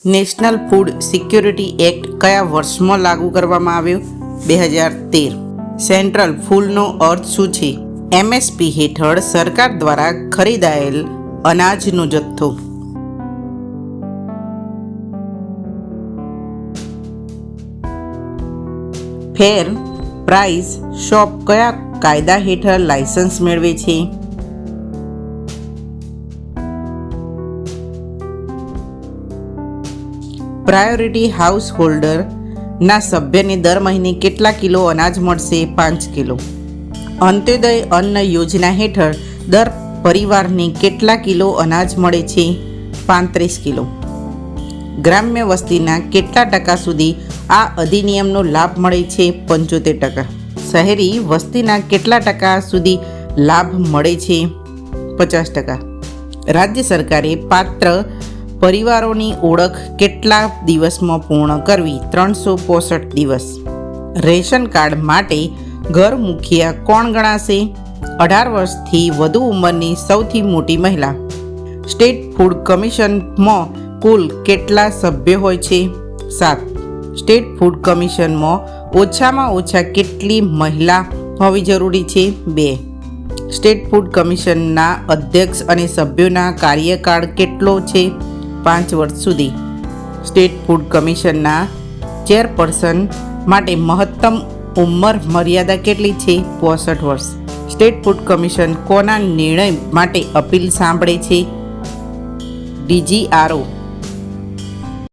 National food security act કયા વર્ષમાં લાગુ કરવામાં આવ્યો? 2013. સેન્ટ્રલ ફૂલનો અર્થ શું છે? એમએસપી હેઠળ સરકાર દ્વારા ખરીદાયેલ અનાજનો જથ્થો. ફેર પ્રાઇસ શોપ કયા કાયદા હેઠળ લાયસન્સ મેળવે છે? પ્રાયોરિટી હાઉસ હોલ્ડરના સભ્યને દર મહિને કેટલા કિલો અનાજ મળશે? 5 કિલો. અંત્યોદય અન્ન યોજના હેઠળ દર પરિવારને કેટલા કિલો અનાજ મળે છે? 35 કિલો. ગ્રામ્ય વસ્તીના કેટલા ટકા સુધી આ અધિનિયમનો લાભ મળે છે? 75%. શહેરી વસ્તીના કેટલા ટકા સુધી લાભ મળે છે? 50%. રાજ્ય સરકારે પાત્ર પરિવારોની ઓળખ કેટલા દિવસમાં પૂર્ણ કરવી? 365 દિવસ. રેશન કાર્ડ માટે ઘર મુખિયા કોણ ગણાશે? 18 વર્ષથી વધુ ઉંમરની સૌથી મોટી મહિલા. સ્ટેટ ફૂડ કમિશનમાં કુલ કેટલા સભ્યો હોય છે? 7. સ્ટેટ ફૂડ કમિશનમાં ઓછામાં ઓછા કેટલી મહિલા હોવી જરૂરી છે? 2. સ્ટેટ ફૂડ કમિશનના અધ્યક્ષ અને સભ્યોના કાર્યકાળ કેટલો છે? 5 વર્ષ સુધી. સ્ટેટ ફૂડ કમિશનના ચેરપર્સન માટે મહત્તમ ઉંમર મર્યાદા કેટલી છે? 65 વર્ષ. સ્ટેટ ફૂડ કમિશન કોના નિર્ણય માટે અપીલ સાંભળે છે? DGRO.